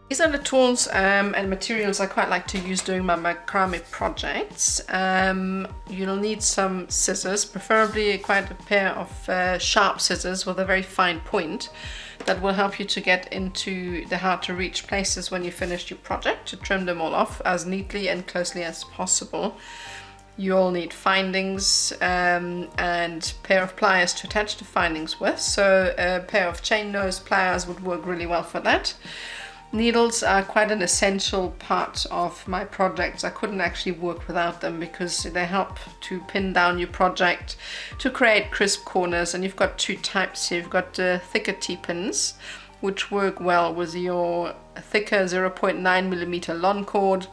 These are the tools and materials I quite like to use during my macrame projects. You'll need some scissors, preferably quite a pair of sharp scissors with a very fine point that will help you to get into the hard to reach places when you finish your project, to trim them all off as neatly and closely as possible. You'll need findings and a pair of pliers to attach the findings with, so a pair of chain nose pliers would work really well for that. Needles are quite an essential part of my projects. I couldn't actually work without them because they help to pin down your project, to create crisp corners. And you've got two types here. You've got the thicker T-pins, which work well with your thicker 0.9mm lawn cord.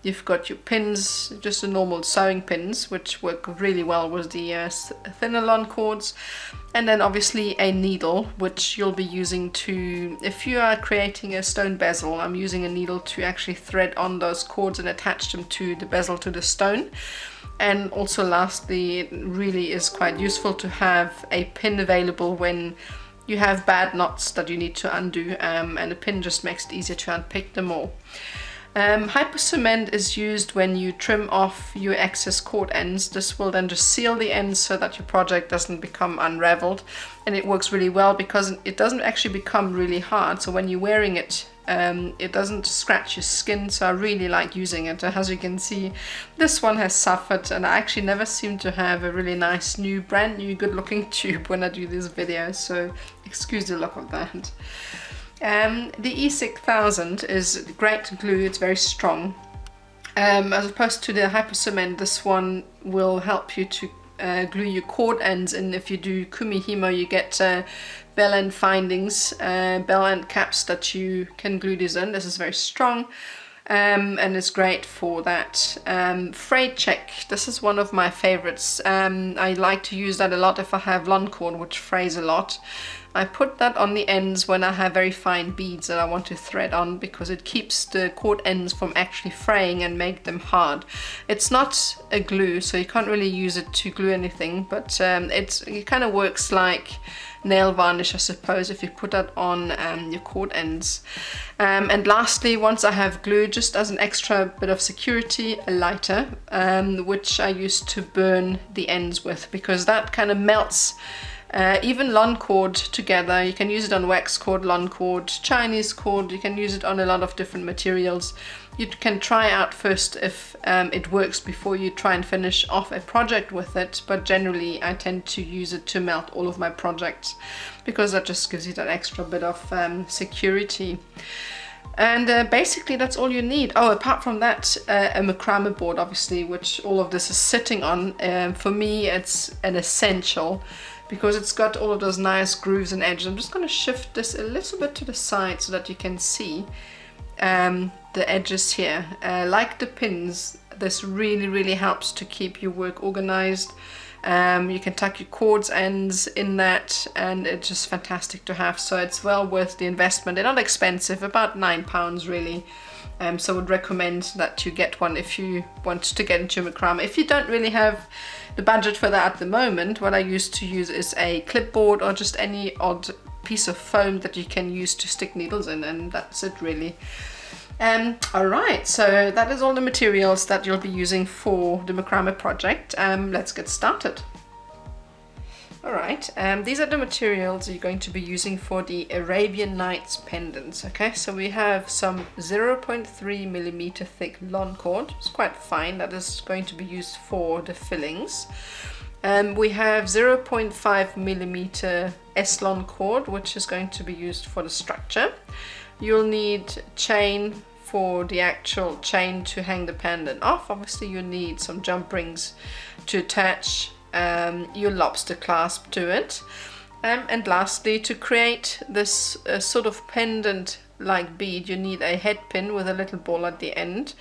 You've got your pins, just the normal sewing pins, which work really well with the thinner lawn cords. And then obviously a needle, which you'll be using to, if you are creating a stone bezel, I'm using a needle to actually thread on those cords and attach them to the bezel, to the stone. And also lastly, it really is quite useful to have a pin available when you have bad knots that you need to undo, and a pin just makes it easier to unpick them all. Hyper cement is used when you trim off your excess cord ends. This will then just seal the ends so that your project doesn't become unraveled, and it works really well because it doesn't actually become really hard, so when you're wearing it, it doesn't scratch your skin, so I really like using it. As you can see, this one has suffered, and I actually never seem to have a really nice brand new good looking tube when I do these videos, so excuse the look of that. The E6000 is great glue, it's very strong. As opposed to the hyper cement, this one will help you to glue your cord ends, and if you do kumihimo, you get bell end findings, bell end caps that you can glue these in. This is very strong. And it's great for that. Fray check, this is one of my favorites. I like to use that a lot if I have lawn cord which frays a lot. I put that on the ends when I have very fine beads that I want to thread on, because it keeps the cord ends from actually fraying and make them hard. It's not a glue, so you can't really use it to glue anything, but it kind of works like nail varnish, I suppose, if you put that on your cord ends. And lastly, once I have glue, just as an extra bit of security, a lighter, which I use to burn the ends with, because that kind of melts even lawn cord together. You can use it on wax cord, lawn cord, Chinese cord. You can use it on a lot of different materials. You can try out first if it works before you try and finish off a project with it, but generally I tend to use it to melt all of my projects, because that just gives you that extra bit of security. And basically that's all you need. Oh, apart from that, a macrame board, obviously, which all of this is sitting on. For me, it's an essential, because it's got all of those nice grooves and edges. I'm just going to shift this a little bit to the side so that you can see the edges here. Like the pins, this really helps to keep your work organized. You can tuck your cords ends in that, and it's just fantastic to have, so it's well worth the investment. They're not expensive, about £9 really. So I would recommend that you get one if you want to get into macrame. If you don't really have the budget for that at the moment, what I used to use is a clipboard or just any odd piece of foam that you can use to stick needles in, and that's it really. Alright, so that is all the materials that you'll be using for the macrame project. Let's get started. Alright, these are the materials you're going to be using for the Arabian Nights pendants. Okay, so we have some 0.3mm thick lawn cord. It's quite fine. That is going to be used for the fillings. We have 0.5mm s-lon cord, which is going to be used for the structure. You'll need chain for the actual chain to hang the pendant off. Obviously you need some jump rings to attach your lobster clasp to it. And lastly, to create this sort of pendant like bead, you need a head pin with a little ball at the end,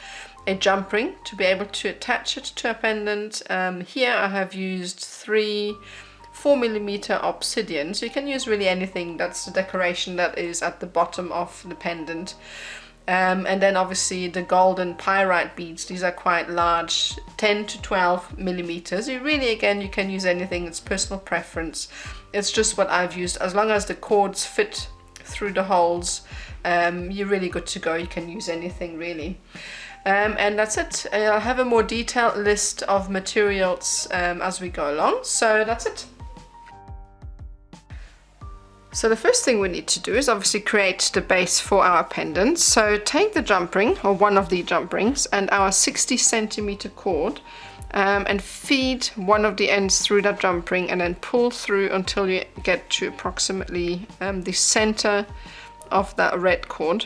a jump ring to be able to attach it to a pendant. Here I have used 3 4mm obsidian, so you can use really anything. That's the decoration that is at the bottom of the pendant. And then obviously the golden pyrite beads. These are quite large, 10 to 12mm. You really, again, you can use anything. It's personal preference. It's just what I've used. As long as the cords fit through the holes, you're really good to go. You can use anything really. And that's it. I'll have a more detailed list of materials as we go along. So that's it. So the first thing we need to do is obviously create the base for our pendants. So take the jump ring, or one of the jump rings, and our 60 centimeter cord, and feed one of the ends through that jump ring, and then pull through until you get to approximately the center of that red cord.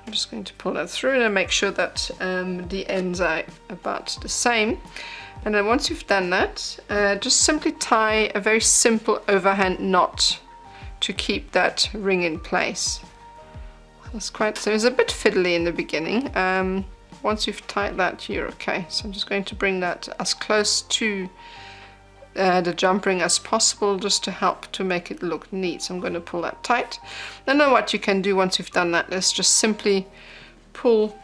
I'm just going to pull that through and make sure that the ends are about the same. And then once you've done that, just simply tie a very simple overhand knot to keep that ring in place. So it's a bit fiddly in the beginning. Once you've tied that, you're okay. So I'm just going to bring that as close to the jump ring as possible, just to help to make it look neat. So I'm going to pull that tight. And then what you can do once you've done that is just simply pull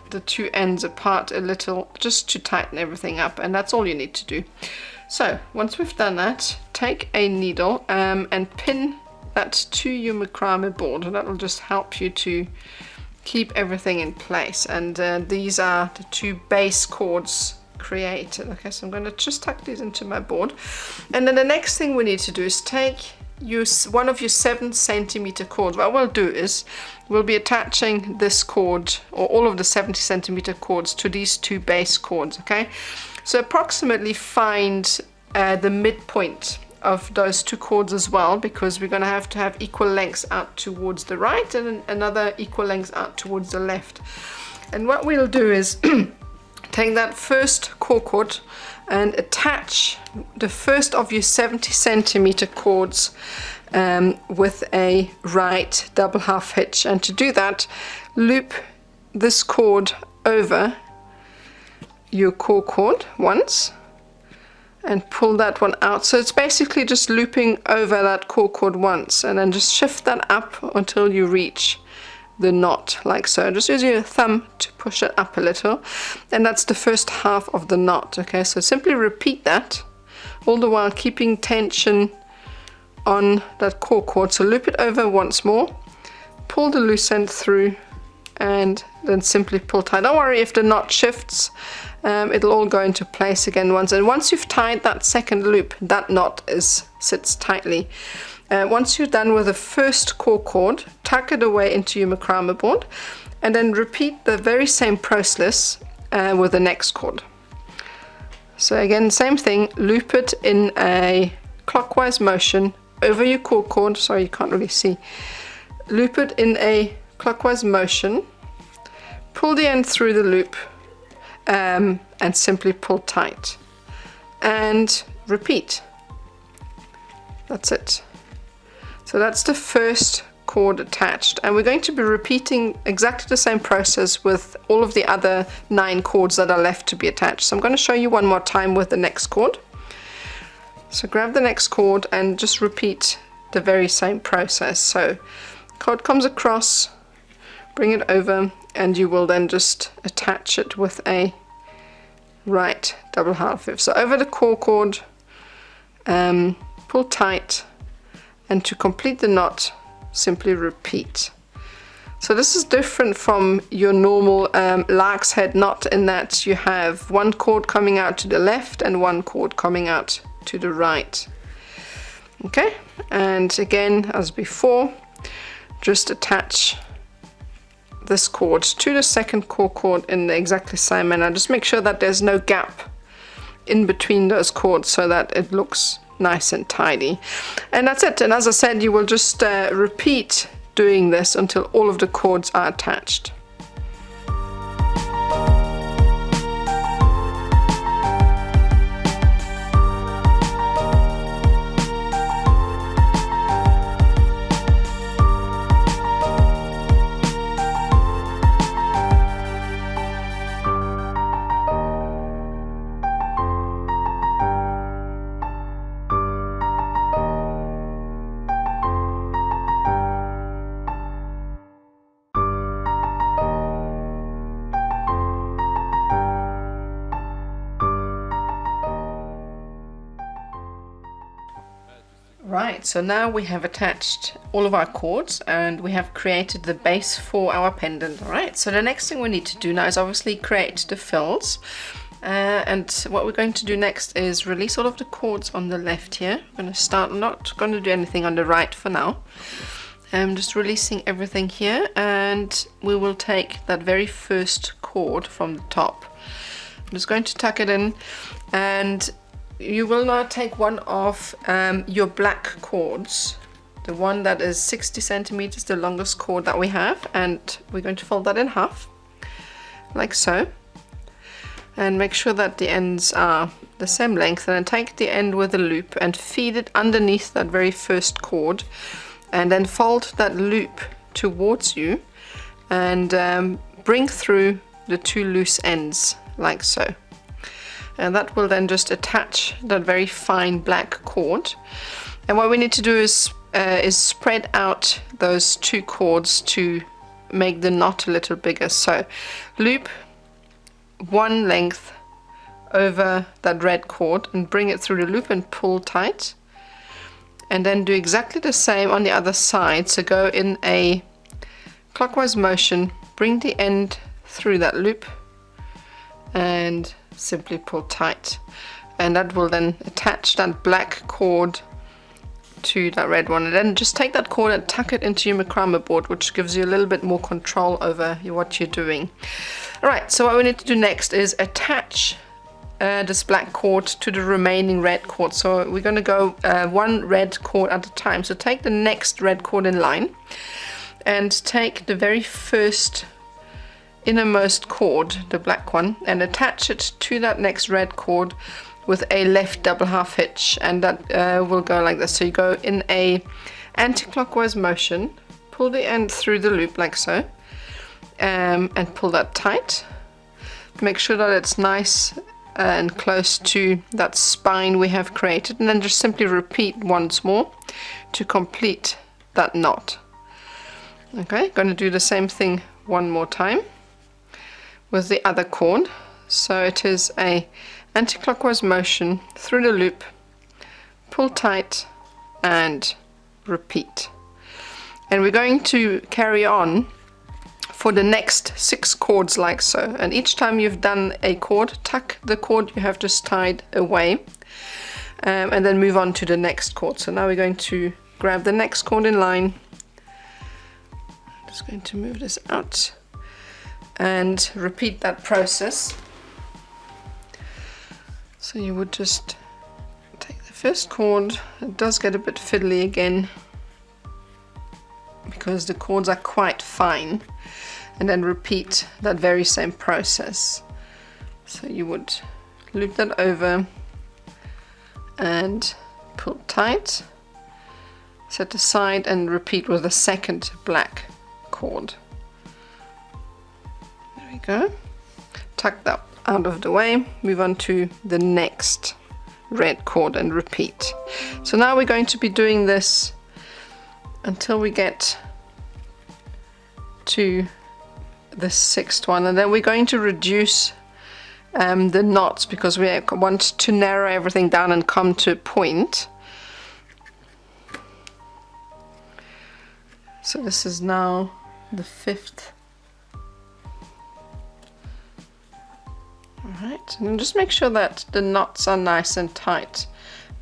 the two ends apart a little, just to tighten everything up, and that's all you need to do. So once we've done that, take a needle and pin that to your macrame board, and that will just help you to keep everything in place. And these are the two base cords created. Okay, so I'm going to just tuck these into my board, and then the next thing we need to do is take one of your 7 centimeter cords. What we'll do is we'll be attaching this cord, or all of the 70 centimeter cords, to these two base cords. Okay, so approximately find the midpoint of those two cords as well, because we're going to have equal lengths out towards the right and another equal lengths out towards the left. And what we'll do is take that first cord and attach the first of your 70 centimeter cords with a right double half hitch. And to do that, loop this cord over your cord once and pull that one out. So it's basically just looping over that cord once, and then just shift that up until you reach the knot, like so. Just use your thumb to push it up a little, and that's the first half of the knot. Okay, so simply repeat that, all the while keeping tension on that cord. So loop it over once more, pull the loose end through, and then simply pull tight. Don't worry if the knot shifts, it'll all go into place again once. And once you've tied that second loop, that knot sits tightly. Once you're done with the first cord, tuck it away into your macrame board, and then repeat the very same process with the next cord. So again, same thing, loop it in a clockwise motion over your cord. Sorry, you can't really see. Loop it in a clockwise motion, pull the end through the loop, and simply pull tight, and repeat. That's it. So that's the first cord attached, and we're going to be repeating exactly the same process with all of the other 9 cords that are left to be attached. So I'm going to show you one more time with the next cord. So grab the next cord and just repeat the very same process. So cord comes across, bring it over, and you will then just attach it with a right double half hitch. So over the cord, pull tight, and to complete the knot, simply repeat. So this is different from your normal lark's head knot, in that you have one cord coming out to the left and one cord coming out to the right. Okay, and again, as before, just attach this cord to the second cord in the exactly same manner. Just make sure that there's no gap in between those cords so that it looks nice and tidy. And that's it. And as I said, you will just repeat doing this until all of the cords are attached. Alright, so now we have attached all of our cords and we have created the base for our pendant. Alright, so the next thing we need to do now is obviously create the fills. And what we're going to do next is release all of the cords on the left here. I'm going to start, I'm not going to do anything on the right for now. I'm just releasing everything here, and we will take that very first cord from the top. I'm just going to tuck it in, and you will now take one of your black cords, the one that is 60 centimeters, the longest cord that we have, and we're going to fold that in half, like so. And make sure that the ends are the same length, and then take the end with a loop and feed it underneath that very first cord, and then fold that loop towards you and bring through the two loose ends like so. And that will then just attach that very fine black cord. And what we need to do is spread out those two cords to make the knot a little bigger. So loop one length over that red cord and bring it through the loop and pull tight, and then do exactly the same on the other side. So go in a clockwise motion, bring the end through that loop and simply pull tight, and that will then attach that black cord to that red one. And then just take that cord and tuck it into your macrame board, which gives you a little bit more control over what you're doing. Alright, so what we need to do next is attach this black cord to the remaining red cord. So we're going to go one red cord at a time. So take the next red cord in line and take the very first innermost cord, the black one, and attach it to that next red cord with a left double half hitch, and that will go like this. So you go in a anti-clockwise motion, pull the end through the loop like so, and pull that tight. Make sure that it's nice and close to that spine we have created, and then just simply repeat once more to complete that knot. Okay, going to do the same thing one more time with the other cord. So it is a anti-clockwise motion through the loop, pull tight and repeat. And we're going to carry on for the next 6 cords like so, and each time you've done a cord, tuck the cord you have just tied away, and then move on to the next cord. So now we're going to grab the next cord in line. I'm just going to move this out and repeat that process. So you would just take the first cord. It does get a bit fiddly again because the cords are quite fine, and then repeat that very same process. So you would loop that over and pull tight, set aside, and repeat with a second black cord. There we go. Tuck that out of the way, move on to the next red cord and repeat. So now we're going to be doing this until we get to the 6th one, and then we're going to reduce the knots because we want to narrow everything down and come to a point. So this is now the 5th. Alright, and just make sure that the knots are nice and tight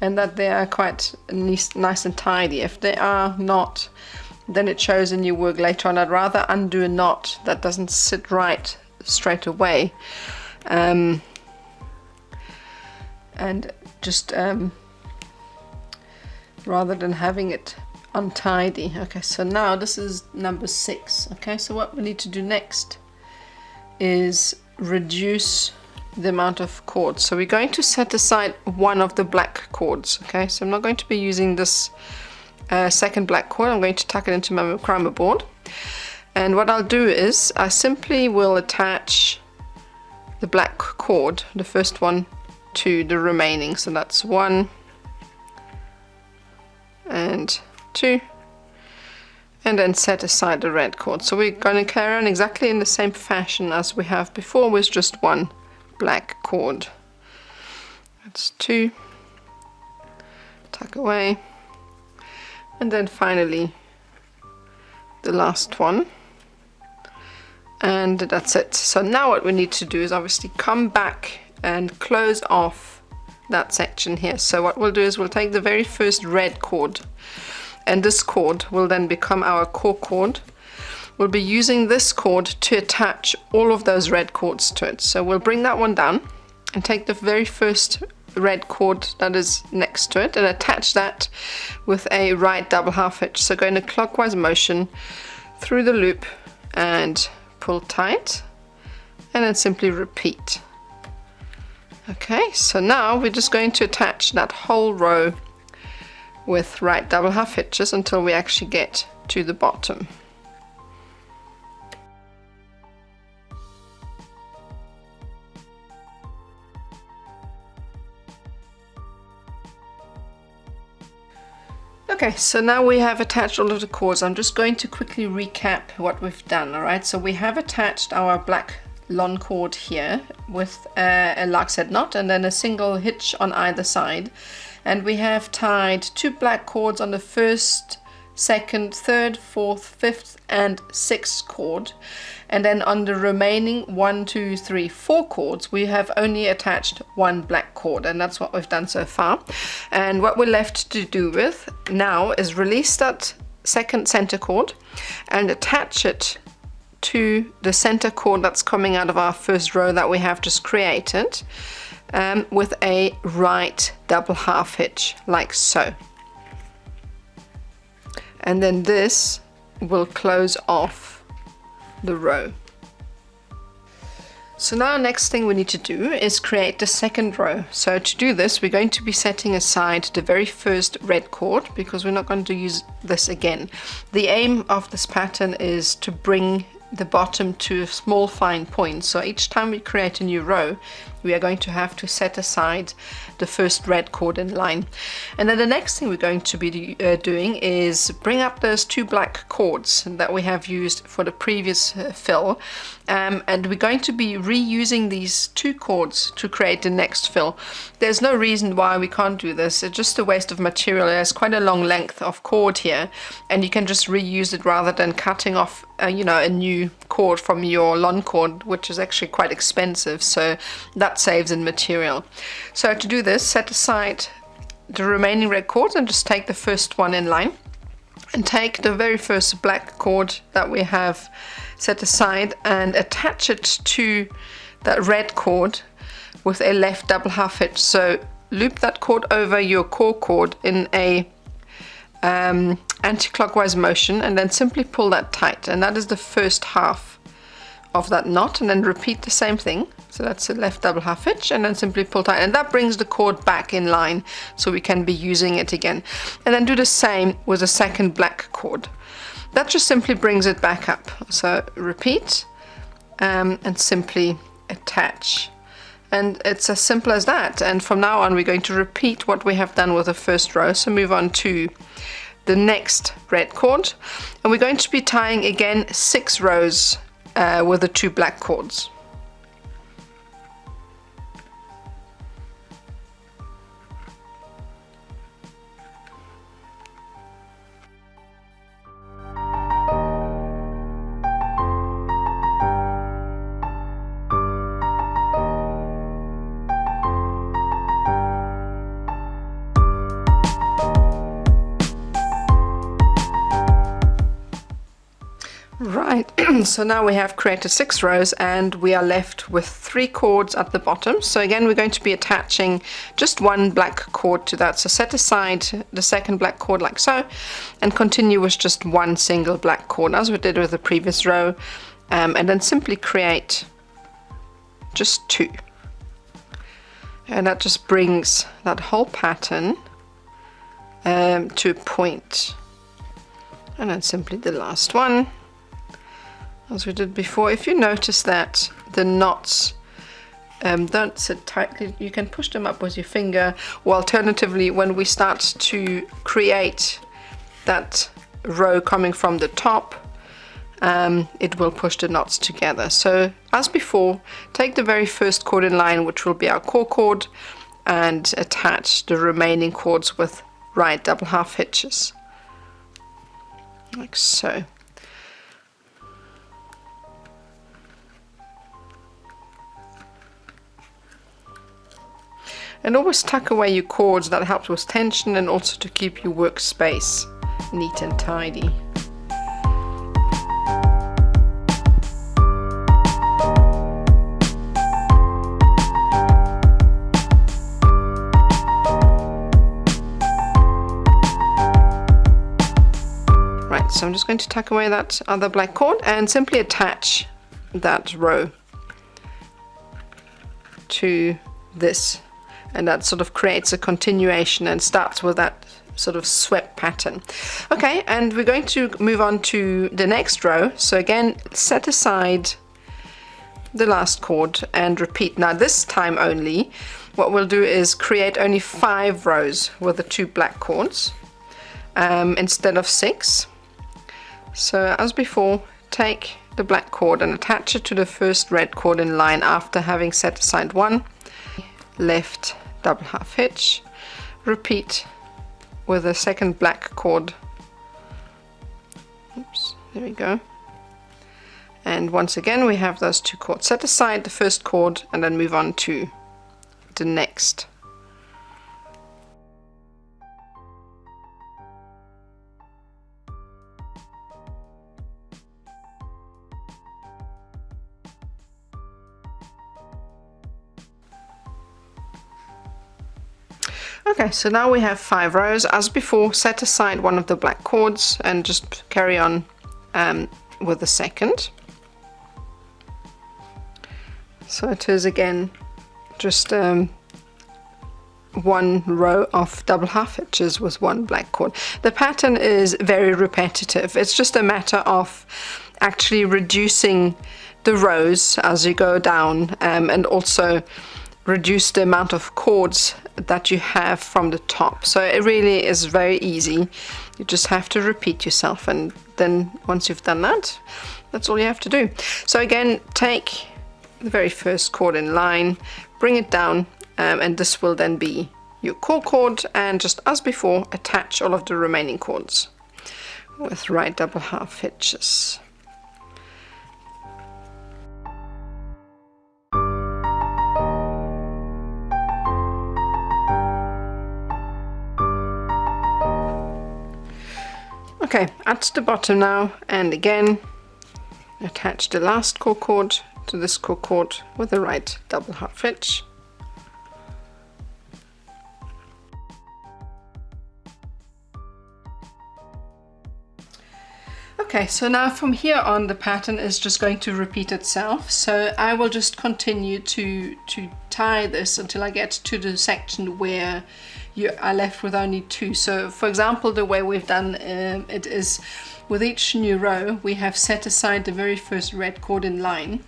and that they are quite nice and tidy. If they are not, then it shows in your work later on. I'd rather undo a knot that doesn't sit right straight away, and just rather than having it untidy. Okay, so now this is number 6. Okay, so what we need to do next is reduce the amount of cords. So we're going to set aside one of the black cords. Okay, so I'm not going to be using this second black cord. I'm going to tuck it into my macrame board, and what I'll do is I simply will attach the black cord, the first one, to the remaining. So that's 1 and 2, and then set aside the red cord. So we're going to carry on exactly in the same fashion as we have before, with just one black cord. That's 2, tuck away, and then finally the last one, and that's it. So now what we need to do is obviously come back and close off that section here. So what we'll do is we'll take the very first red cord, and this cord will then become our core cord. We'll be using this cord to attach all of those red cords to it. So we'll bring that one down and take the very first red cord that is next to it and attach that with a right double half hitch. So go in a clockwise motion through the loop and pull tight, and then simply repeat. Okay, so now we're just going to attach that whole row with right double half hitches until we actually get to the bottom. Okay, so now we have attached all of the cords. I'm just going to quickly recap what we've done. All right, so we have attached our black lawn cord here with a like I said knot and then a single hitch on either side, and we have tied 2 black cords on the first, second, third, fourth, fifth and 6th cord, and then on the remaining 1, 2, 3, 4 cords we have only attached 1 black cord, and that's what we've done so far. And what we're left to do with now is release that second center cord and attach it to the center cord that's coming out of our first row that we have just created, with a right double half hitch like so. And then this will close off the row. So now next thing we need to do is create the second row. So to do this, we're going to be setting aside the very first red cord because we're not going to use this again. The aim of this pattern is to bring the bottom to a small fine point. So each time we create a new row, we are going to have to set aside the first red cord in line. And then the next thing we're going to be doing is bring up those 2 black cords that we have used for the previous fill, and we're going to be reusing these 2 cords to create the next fill. There's no reason why we can't do this. It's just a waste of material. There's quite a long length of cord here, and you can just reuse it rather than cutting off you know, a new cord from your lawn cord, which is actually quite expensive, so that saves in material. So to do this, set aside the remaining red cords and just take the first one in line and take the very first black cord that we have set aside and attach it to that red cord with a left double half hitch. So loop that cord over your core cord in a anti-clockwise motion and then simply pull that tight, and that is the first half of that knot, and then repeat the same thing. So that's a left double half hitch and then simply pull tight, and that brings the cord back in line so we can be using it again. And then do the same with the second black cord. That just simply brings it back up. So repeat and simply attach. And it's as simple as that. And from now on we're going to repeat what we have done with the first row. So move on to the next red cord, and we're going to be tying again 6 rows with the 2 black cords. Right, so now we have created 6 rows and we are left with 3 cords at the bottom. So again, we're going to be attaching just 1 black cord to that. So set aside the second black cord like so and continue with just 1 single black cord as we did with the previous row, and then simply create just 2. And that just brings that whole pattern to a point. And then simply the last one, as we did before. If you notice that the knots don't sit tightly, you can push them up with your finger, or alternatively when we start to create that row coming from the top, it will push the knots together. So as before, take the very first cord in line, which will be our core cord, and attach the remaining cords with right double half hitches. like so. And always tuck away your cords. That helps with tension and also to keep your workspace neat and tidy. Right, so I'm just going to tuck away that other black cord and simply attach that row to this. And that sort of creates a continuation and starts with that sort of swept pattern. Okay, and we're going to move on to the next row. So again, set aside the last cord and repeat. Now this time only, what we'll do is create only 5 rows with the 2 black cords instead of 6. So as before, take the black cord and attach it to the first red cord in line after having set aside 1. Left double half hitch, repeat with a second black cord. Oops, there we go. And once again we have those 2 cords. Set aside the first cord and then move on to the next. Okay, so now we have 5 rows. As before, set aside one of the black cords and just carry on with the second. So it is again just 1 row of double half hitches with 1 black cord. The pattern is very repetitive. It's just a matter of actually reducing the rows as you go down and also reduce the amount of cords that you have from the top. So it really is very easy. You just have to repeat yourself, and then once you've done that, that's all you have to do. So again, take the very first cord in line, bring it down, and this will then be your core cord, and just as before, attach all of the remaining cords with right double half hitches. Okay, at the bottom now, and again attach the last core cord to this core cord with the right double half hitch. Okay, so now from here on the pattern is just going to repeat itself. So I will just continue to tie this until I get to the section where you are left with only 2. So for example, the way we've done it is with each new row we have set aside the very first red cord in line,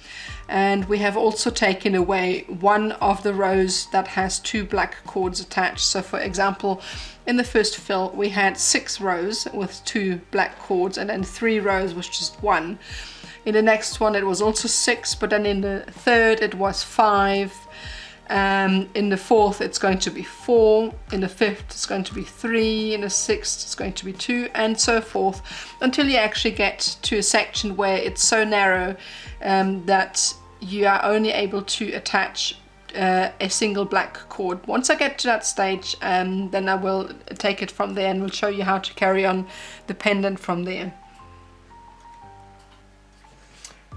and we have also taken away one of the rows that has 2 black cords attached. So for example, in the first fill we had 6 rows with 2 black cords and then 3 rows with just 1. In the next one it was also 6, but then in the third it was 5. In the fourth it's going to be 4, in the fifth it's going to be 3, in the sixth it's going to be 2, and so forth, until you actually get to a section where it's so narrow that you are only able to attach a single black cord. Once I get to that stage, then I will take it from there and will show you how to carry on the pendant from there.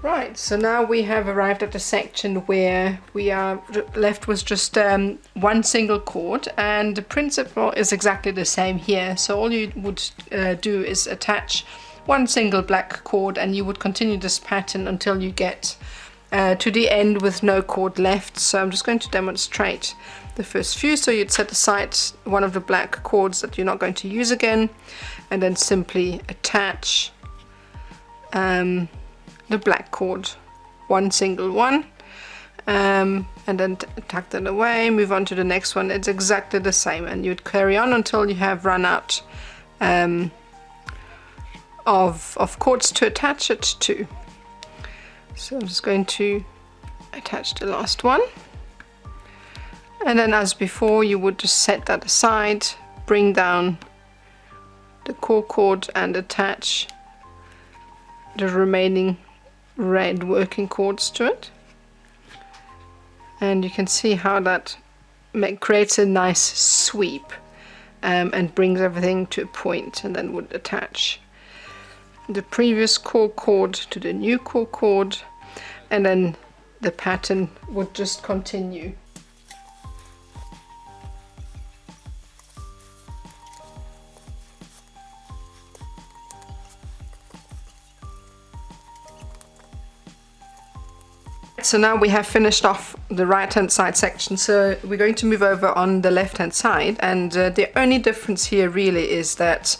Right, so now we have arrived at the section where we are left with just 1 single cord, and the principle is exactly the same here. So all you would do is attach 1 single black cord, and you would continue this pattern until you get to the end with no cord left. So I'm just going to demonstrate the first few. So you'd set aside one of the black cords that you're not going to use again, and then simply attach the black cord, 1 single one, and then tuck that away, move on to the next one. It's exactly the same, and you'd carry on until you have run out of cords to attach it to. So I'm just going to attach the last one, and then as before you would just set that aside, bring down the core cord and attach the remaining red working cords to it, and you can see how that creates a nice sweep and brings everything to a point, and then would attach the previous core cord to the new core cord, and then the pattern would just continue. So now we have finished off the right hand side section, so we're going to move over on the left hand side, and the only difference here really is that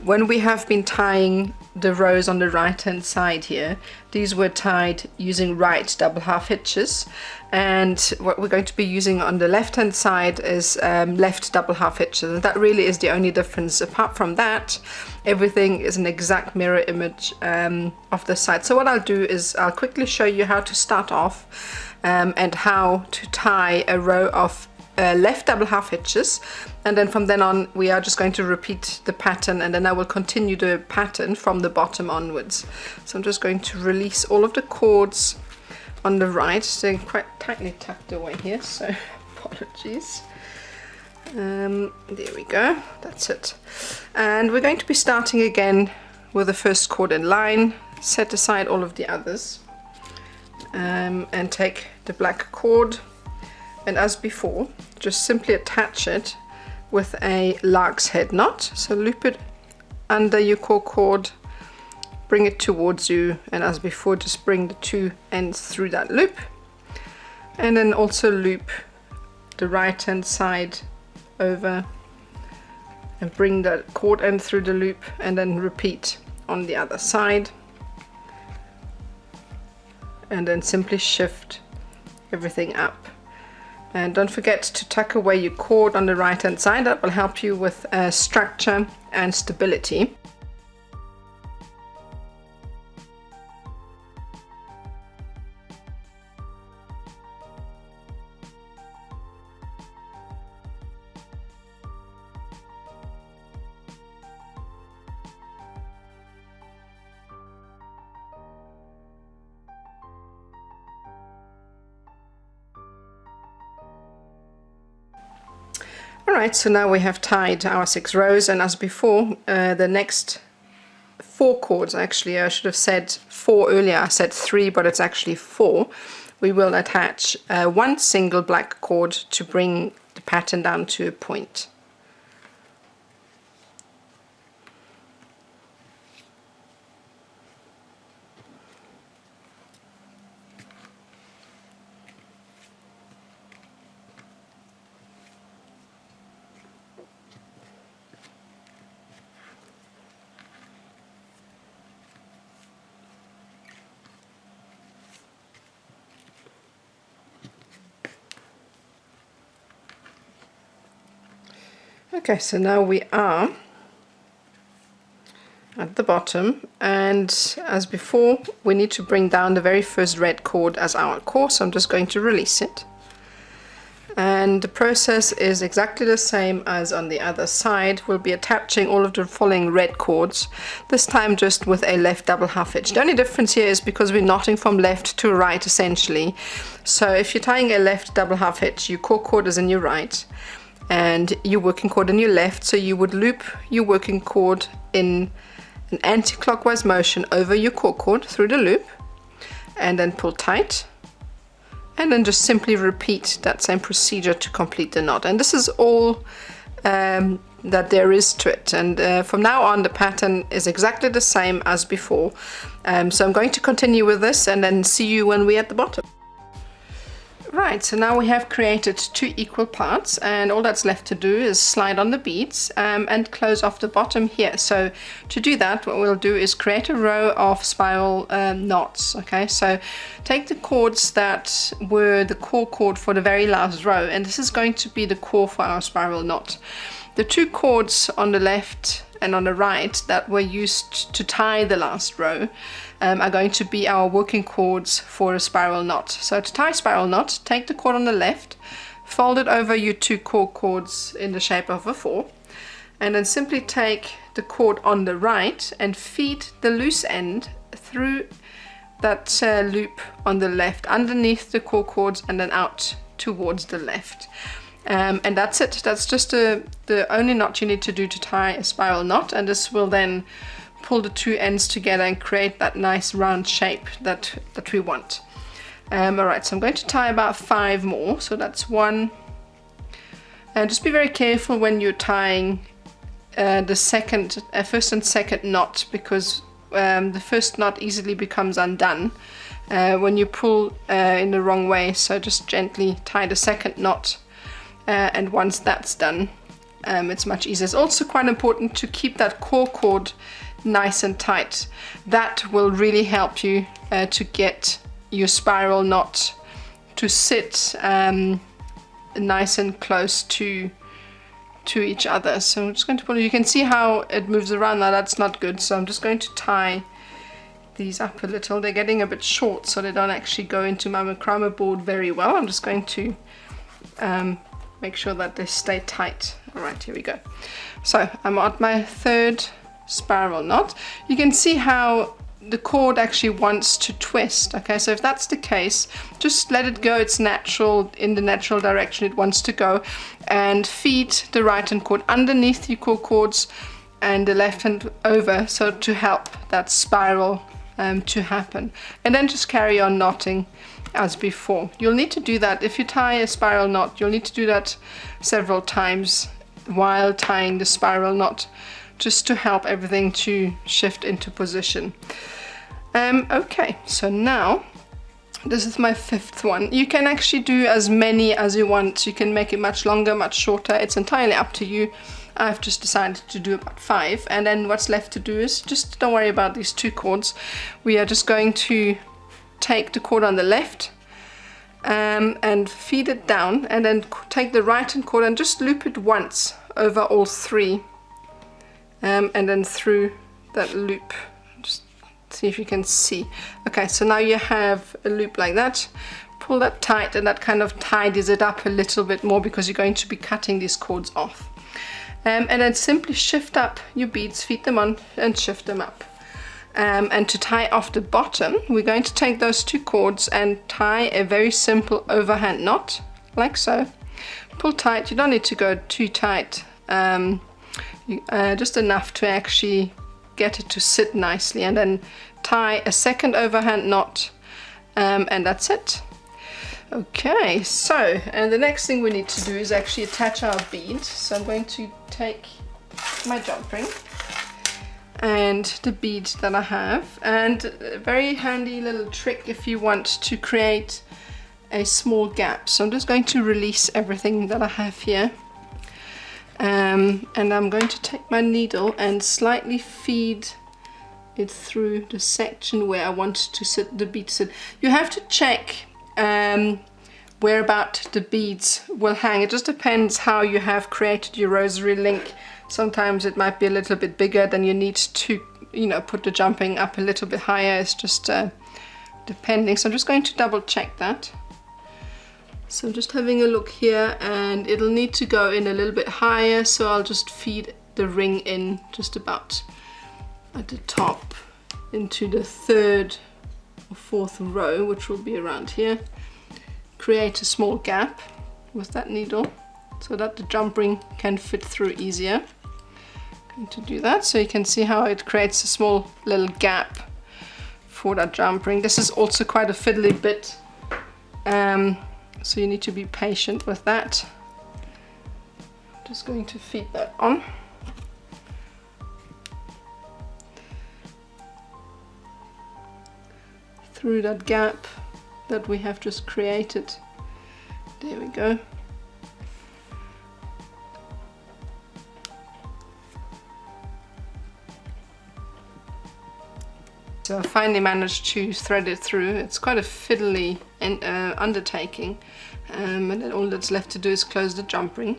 when we have been tying the rows on the right hand side here, these were tied using right double half hitches, and what we're going to be using on the left hand side is left double half hitches, and that really is the only difference. Apart from that, everything is an exact mirror image of the side. So what I'll do is I'll quickly show you how to start off and how to tie a row of left double half hitches, and then from then on we are just going to repeat the pattern, and then I will continue the pattern from the bottom onwards. So I'm just going to release all of the cords on the right. They're quite tightly tucked away here, so apologies. There we go, that's it. And we're going to be starting again with the first cord in line. Set aside all of the others and take the black cord, and as before, just simply attach it with a lark's head knot. So loop it under your core cord, bring it towards you, and as before, just bring the two ends through that loop, and then also loop the right hand side over and bring the cord end through the loop, and then repeat on the other side, and then simply shift everything up. And don't forget to tuck away your cord on the right hand side. That will help you with structure and stability. Alright, so now we have tied our 6 rows, and as before, the next 4 cords, actually I should have said 4 earlier, I said 3, but it's actually 4. We will attach one single black cord to bring the pattern down to a point. Okay, so now we are at the bottom, and as before we need to bring down the very first red cord as our core, so I'm just going to release it. And the process is exactly the same as on the other side. We'll be attaching all of the following red cords, this time just with a left double half hitch. The only difference here is because we're knotting from left to right essentially. So if you're tying a left double half hitch, your core cord is in your right and your working cord in your left, so you would loop your working cord in an anti-clockwise motion over your core cord through the loop, and then pull tight, and then just simply repeat that same procedure to complete the knot. And this is all that there is to it, and from now on the pattern is exactly the same as before. So I'm going to continue with this and then see you when we're at the bottom. Right, so now we have created 2 equal parts, and all that's left to do is slide on the beads and close off the bottom here. So to do that, what we'll do is create a row of spiral knots. Okay, so take the cords that were the core cord for the very last row, and this is going to be the core for our spiral knot. The 2 cords on the left and on the right that were used to tie the last row are going to be our working cords for a spiral knot. So to tie spiral knot, take the cord on the left, fold it over your 2 core cords in the shape of a 4, and then simply take the cord on the right and feed the loose end through that loop on the left, underneath the core cords, and then out towards the left. And that's it. That's just the only knot you need to do to tie a spiral knot, and this will then pull the two ends together and create that nice round shape that we want. Alright, so I'm going to tie about 5 more. So that's 1. And just be very careful when you're tying the first and second knot, because the first knot easily becomes undone when you pull in the wrong way. So just gently tie the second knot, and once that's done, it's much easier. It's also quite important to keep that core cord nice and tight. That will really help you to get your spiral knot to sit nice and close to each other. So I'm just going to pull it. You can see how it moves around now. That's not good. So I'm just going to tie these up a little. They're getting a bit short, so they don't actually go into my macrame board very well. I'm just going to make sure that they stay tight. All right, here we go. So I'm at my 3rd spiral knot. You can see how the cord actually wants to twist. Okay, so if that's the case, just let it go. It's natural, in the natural direction it wants to go, and feed the right hand cord underneath your core cords and the left hand over, so to help that spiral to happen. And then just carry on knotting as before. You'll need to do that if you tie a spiral knot. You'll need to do that several times while tying the spiral knot, just to help everything to shift into position. Okay, so now this is my 5th one. You can actually do as many as you want. You can make it much longer, much shorter. It's entirely up to you. I've just decided to do about 5, and then what's left to do is just don't worry about these 2 cords. We are just going to take the cord on the left and feed it down, and then take the right hand cord and just loop it once over all 3, and then through that loop. Just see if you can see. Okay, so now you have a loop like that. Pull that tight, and that kind of tidies it up a little bit more, because you're going to be cutting these cords off. And then simply shift up your beads, feed them on and shift them up. And to tie off the bottom, we're going to take those 2 cords and tie a very simple overhand knot, like so. Pull tight. You don't need to go too tight, just enough to actually get it to sit nicely, and then tie a second overhand knot, and that's it. Okay, so, and the next thing we need to do is actually attach our bead. So I'm going to take my jump ring and the bead that I have, and a very handy little trick if you want to create a small gap. So I'm just going to release everything that I have here, and I'm going to take my needle and slightly feed it through the section where I want to sit the bead sit. You have to check where about the beads will hang. It just depends how you have created your rosary link. Sometimes it might be a little bit bigger, then you need to, you know, put the jumping up a little bit higher. It's just depending. So I'm just going to double check that. So I'm just having a look here, and it'll need to go in a little bit higher, so I'll just feed the ring in just about at the top into the 3rd or 4th row, which will be around here. Create a small gap with that needle so that the jump ring can fit through easier. I'm going to do that so you can see how it creates a small little gap for that jump ring. This is also quite a fiddly bit, so you need to be patient with that. I'm just going to feed that on. Through that gap that we have just created. There we go. So I finally managed to thread it through. It's quite a fiddly undertaking, and then all that's left to do is close the jump ring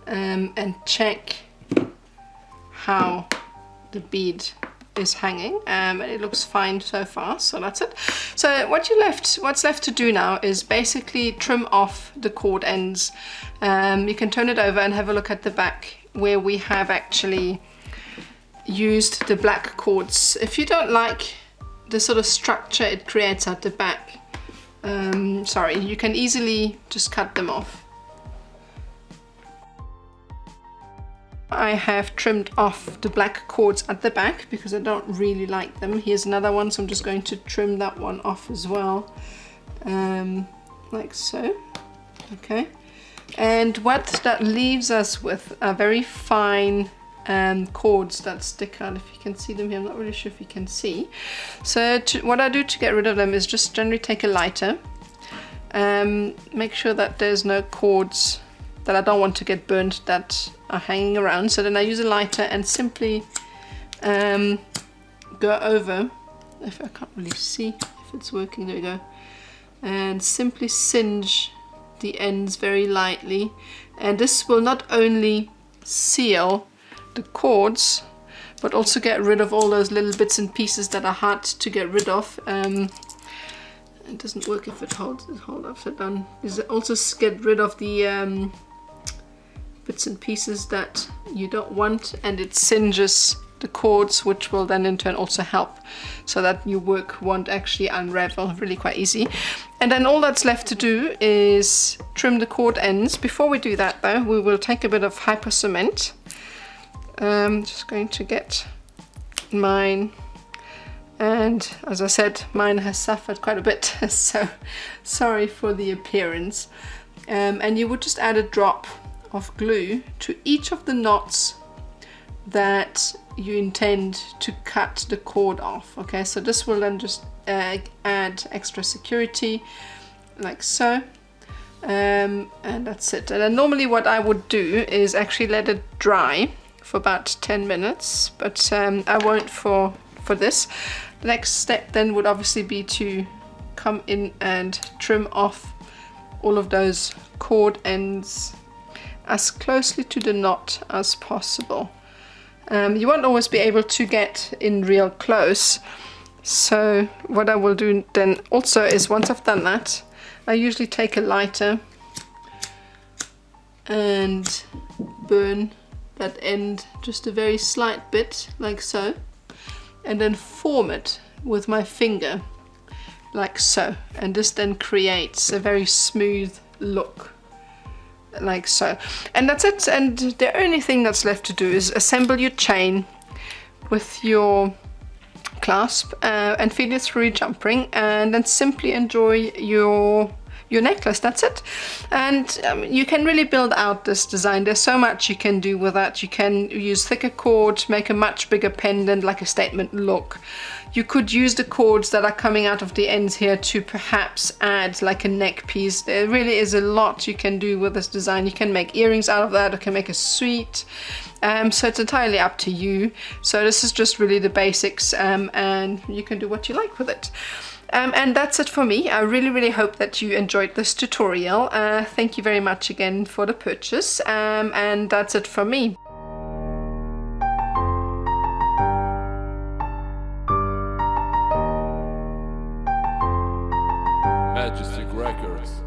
and check how the bead is hanging, and it looks fine so far, so that's it. So what's left to do now is basically trim off the cord ends. You can turn it over and have a look at the back where we have actually used the black cords. If you don't like the sort of structure it creates at the back, sorry, you can easily just cut them off. I have trimmed off the black cords at the back because I don't really like them. Here's another one, so I'm just going to trim that one off as well, like so. Okay, and what that leaves us with are very fine cords that stick out. If you can see them here, I'm not really sure if you can see. So what I do to get rid of them is just generally take a lighter, make sure that there's no cords that I don't want to get burnt that are hanging around. So then I use a lighter and simply go over, if I can't really see if it's working, there we go, and simply singe the ends very lightly. And this will not only seal the cords but also get rid of all those little bits and pieces that are hard to get rid of. It doesn't work if it holds upside down. Is also get rid of the bits and pieces that you don't want, and it singes the cords, which will then in turn also help so that your work won't actually unravel. Really quite easy. And then all that's left to do is trim the cord ends. Before we do that though, we will take a bit of hypo cement. Just going to get mine, and as I said, mine has suffered quite a bit, so sorry for the appearance. And you would just add a drop of glue to each of the knots that you intend to cut the cord off. Okay, so this will then just add extra security, like so. And that's it. And then normally what I would do is actually let it dry for about 10 minutes, but I won't for this. The next step then would obviously be to come in and trim off all of those cord ends as closely to the knot as possible. You won't always be able to get in real close, so what I will do then also is, once I've done that, I usually take a lighter and burn that end just a very slight bit, like so, and then form it with my finger, like so, and this then creates a very smooth look, like so. And that's it. And the only thing that's left to do is assemble your chain with your clasp and feed it through your jump ring, and then simply enjoy your necklace. That's it. And you can really build out this design. There's so much you can do with that. You can use thicker cord, make a much bigger pendant, like a statement look. You could use the cords that are coming out of the ends here to perhaps add like a neck piece. There really is a lot you can do with this design. You can make earrings out of that, or can make a suite. So it's entirely up to you. So this is just really the basics, and you can do what you like with it. And that's it for me. I really hope that you enjoyed this tutorial. Thank you very much again for the purchase, and that's it for me. Majestic Records.